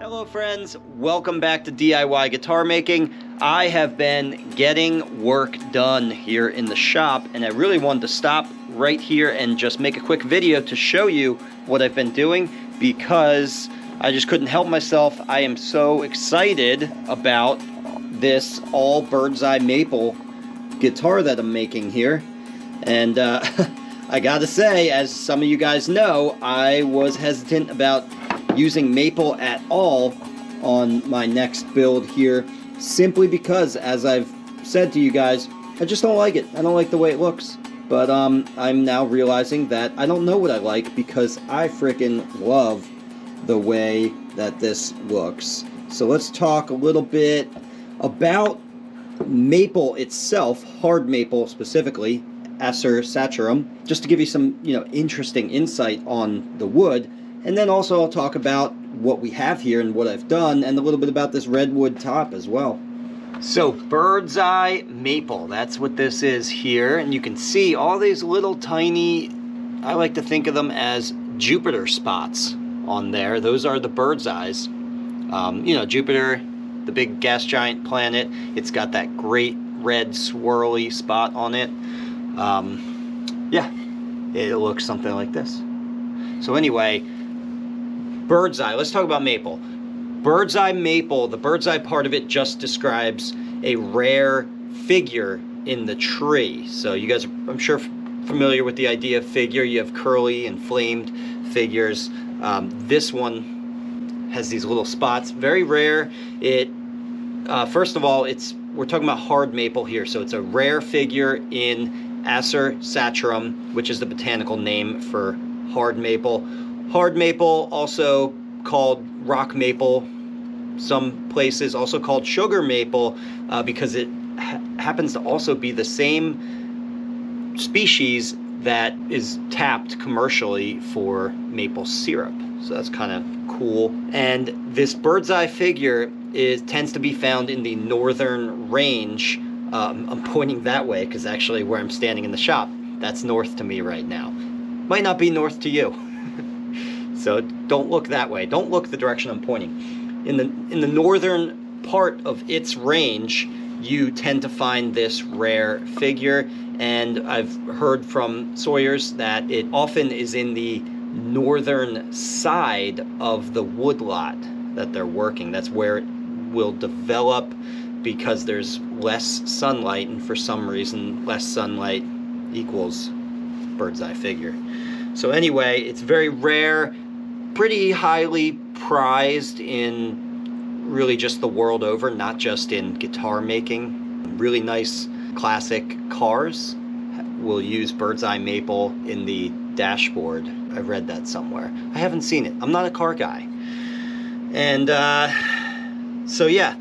Hello friends, welcome back to DIY guitar making. I have been getting work done here in the shop, and I really wanted to stop right here and just make a quick video to show you what I've been doing, because I just couldn't help myself. I am so excited about this all Birdseye maple guitar that I'm making here. And I gotta say, as some of you guys know, I was hesitant about using maple at all on my next build here, simply because, as I've said to you guys, I just don't like it. I don't like the way it looks. But I'm now realizing that I don't know what I like, because I freaking love the way that this looks. So let's talk a little bit about maple itself, hard maple specifically, Acer saccharum, just to give you some, interesting insight on the wood. And then also I'll talk about what we have here and what I've done, and a little bit about this redwood top as well. So Birdseye maple, that's what this is here. And you can see all these little tiny, I like to think of them as Jupiter spots on there. Those are the Birdseyes. Jupiter, the big gas giant planet, it's got that great red swirly spot on it. Yeah, it looks something like this. So anyway, Birdseye, let's talk about maple. Birdseye maple, the Birdseye part of it just describes a rare figure in the tree. So you guys are, I'm sure, familiar with the idea of figure. You have curly and flamed figures. This one has these little spots, very rare. First of all, we're talking about hard maple here, so it's a rare figure in Acer saccharum, which is the botanical name for hard maple. Hard maple, also called rock maple, some places also called sugar maple, because it happens to also be the same species that is tapped commercially for maple syrup. So that's kind of cool. And this Birdseye figure tends to be found in the northern range. I'm pointing that way because actually where I'm standing in the shop, that's north to me right now. Might not be north to you. So don't look that way. Don't look the direction I'm pointing. In the northern part of its range, you tend to find this rare figure, and I've heard from sawyers that it often is in the northern side of the woodlot that they're working. That's where it will develop, because there's less sunlight, and for some reason less sunlight equals Birdseye figure. So anyway, it's very rare, pretty highly prized in really just the world over, not just in guitar making. Really nice classic cars will use Birdseye maple in the dashboard. I read that somewhere. I haven't seen it. I'm not a car guy. And so yeah,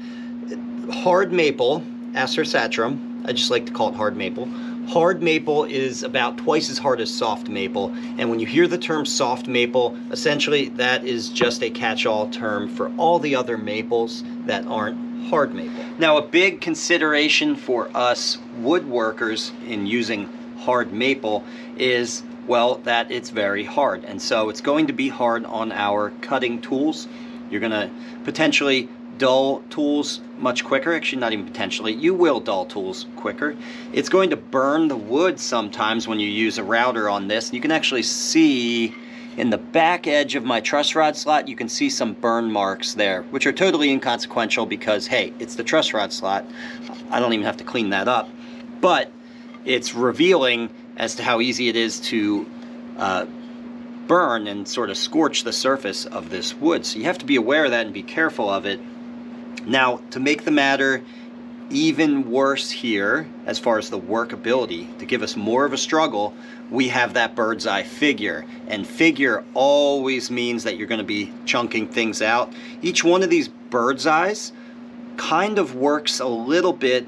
hard maple, Acer saccharum, I just like to call it hard maple. Hard maple is about twice as hard as soft maple, and when you hear the term soft maple, essentially that is just a catch-all term for all the other maples that aren't hard maple. Now, a big consideration for us woodworkers in using hard maple is, well, that it's very hard, and so it's going to be hard on our cutting tools. You're going to potentially dull tools much quicker. Actually, not even potentially, you will dull tools quicker. It's going to burn the wood sometimes when you use a router on this. You can actually see in the back edge of my truss rod slot, you can see some burn marks there, which are totally inconsequential because, hey, it's the truss rod slot. I don't even have to clean that up. But it's revealing as to how easy it is to burn and sort of scorch the surface of this wood. So you have to be aware of that and be careful of it. Now, to make the matter even worse here, as far as the workability, to give us more of a struggle, we have that Birdseye figure. And figure always means that you're going to be chunking things out. Each one of these Birdseyes kind of works a little bit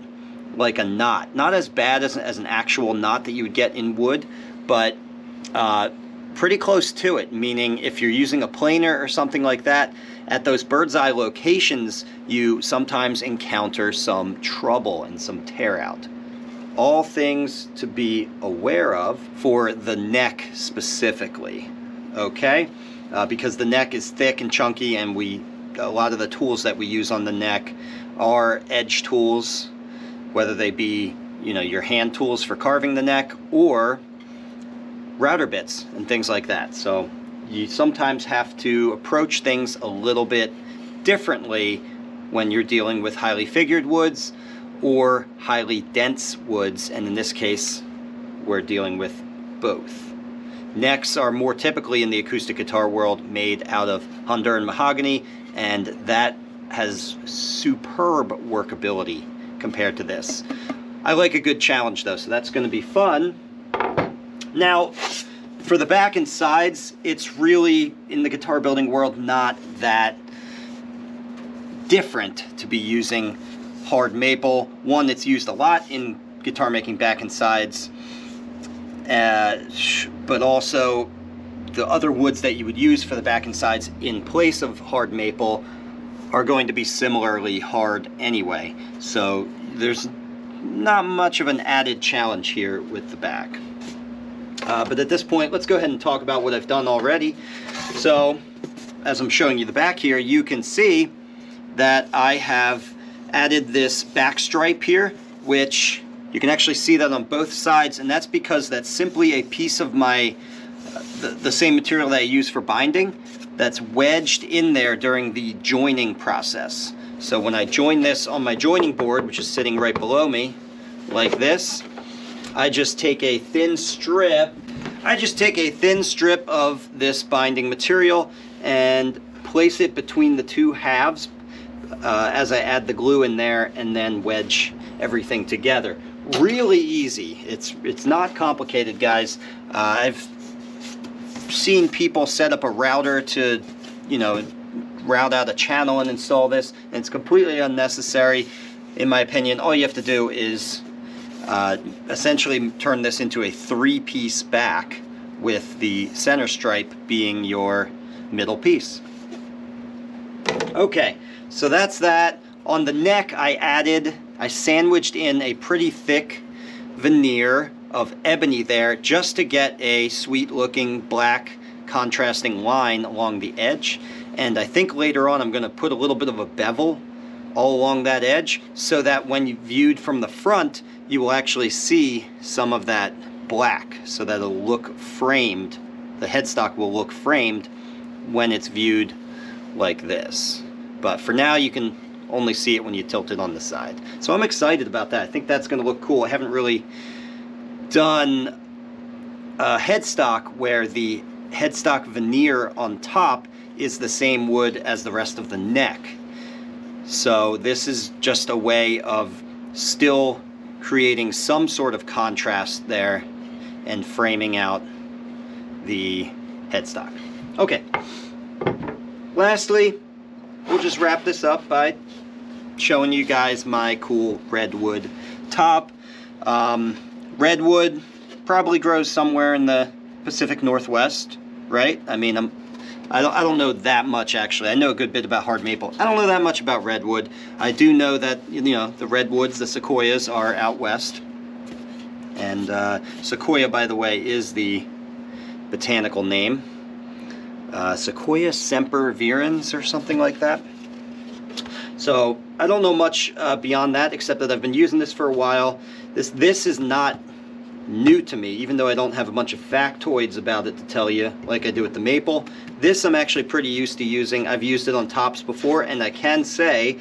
like a knot. Not as bad as an actual knot that you would get in wood, but pretty close to it, meaning if you're using a planer or something like that, at those Birdseye locations, you sometimes encounter some trouble and some tear out. All things to be aware of for the neck specifically, okay? Because the neck is thick and chunky, and we a lot of the tools that we use on the neck are edge tools, whether they be, you know, your hand tools for carving the neck or router bits and things like that. So you sometimes have to approach things a little bit differently when you're dealing with highly figured woods or highly dense woods, and in this case we're dealing with both. Necks are more typically in the acoustic guitar world made out of Honduran mahogany, and that has superb workability compared to this. I like a good challenge though, so that's going to be fun. Now, for the back and sides, it's really, in the guitar building world, not that different to be using hard maple. One, it's used a lot in guitar making back and sides, but also the other woods that you would use for the back and sides in place of hard maple are going to be similarly hard anyway. So there's not much of an added challenge here with the back. But at this point, let's go ahead and talk about what I've done already. So as I'm showing you the back here, you can see that I have added this back stripe here, which you can actually see that on both sides, and that's because that's simply a piece of my the same material that I use for binding that's wedged in there during the joining process. So when I join this on my joining board, which is sitting right below me like this, I just take a thin strip of this binding material and place it between the two halves as I add the glue in there, and then wedge everything together. Really easy. It's not complicated, guys. I've seen people set up a router to, you know, route out a channel and install this, and it's completely unnecessary. In my opinion, all you have to do is essentially turn this into a three-piece back, with the center stripe being your middle piece. Okay, so that's that. On the neck, I sandwiched in a pretty thick veneer of ebony there, just to get a sweet looking black contrasting line along the edge. And I think later on I'm going to put a little bit of a bevel all along that edge, so that when you viewed from the front, you will actually see some of that black, so that it'll look framed. The headstock will look framed when it's viewed like this. But for now, you can only see it when you tilt it on the side. So I'm excited about that. I think that's going to look cool. I haven't really done a headstock where the headstock veneer on top is the same wood as the rest of the neck. So this is just a way of still creating some sort of contrast there and framing out the headstock. Okay. Lastly, we'll just wrap this up by showing you guys my cool redwood top. Redwood probably grows somewhere in the Pacific Northwest, right? I mean, I don't know that much, actually. I know a good bit about hard maple. I don't know that much about redwood. I do know that, you know, the redwoods, the sequoias, are out west. And sequoia, by the way, is the botanical name. Sequoia sempervirens or something like that. So I don't know much beyond that, except that I've been using this for a while. This is not new to me, even though I don't have a bunch of factoids about it to tell you like I do with the maple. This I'm actually pretty used to using. I've used it on tops before, and I can say,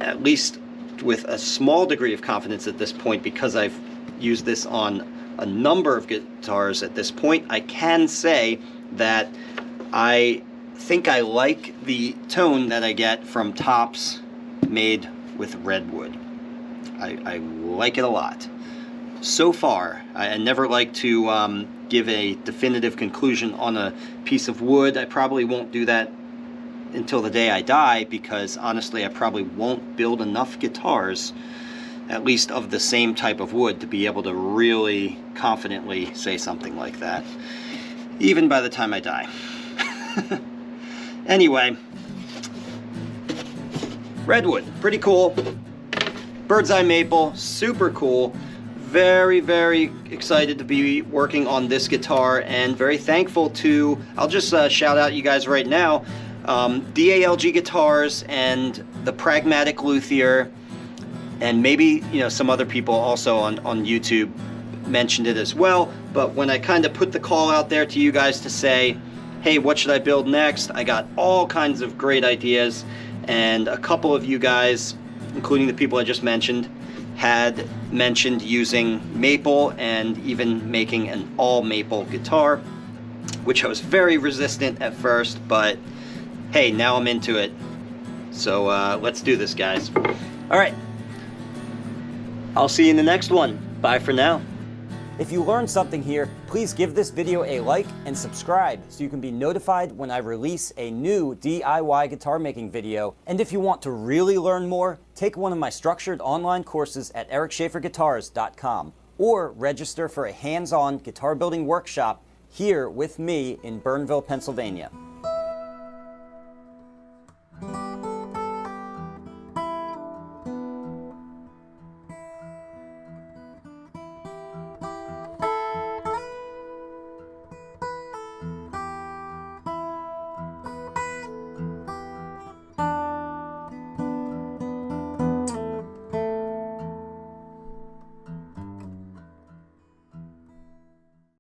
at least with a small degree of confidence at this point, because I've used this on a number of guitars at this point, I can say that I think I like the tone that I get from tops made with redwood. I like it a lot. So far, I never like to give a definitive conclusion on a piece of wood. I probably won't do that until the day I die, because honestly I probably won't build enough guitars, at least of the same type of wood, to be able to really confidently say something like that, even by the time I die. Anyway, redwood, pretty cool. Birdseye maple, super cool. Very, very excited to be working on this guitar, and very thankful to, I'll just shout out you guys right now, DALG guitars and the Pragmatic Luthier, and maybe some other people also on YouTube mentioned it as well. But when I kind of put the call out there to you guys to say, hey, what should I build next, I got all kinds of great ideas, and a couple of you guys, including the people I just mentioned, had mentioned using maple and even making an all maple guitar, which I was very resistant at first, but hey, now I'm into it. So let's do this, guys. All right, I'll see you in the next one. Bye for now. If you learned something here, please give this video a like and subscribe so you can be notified when I release a new DIY guitar making video. And if you want to really learn more, take one of my structured online courses at ericschaferguitars.com or register for a hands-on guitar building workshop here with me in Burnville, Pennsylvania.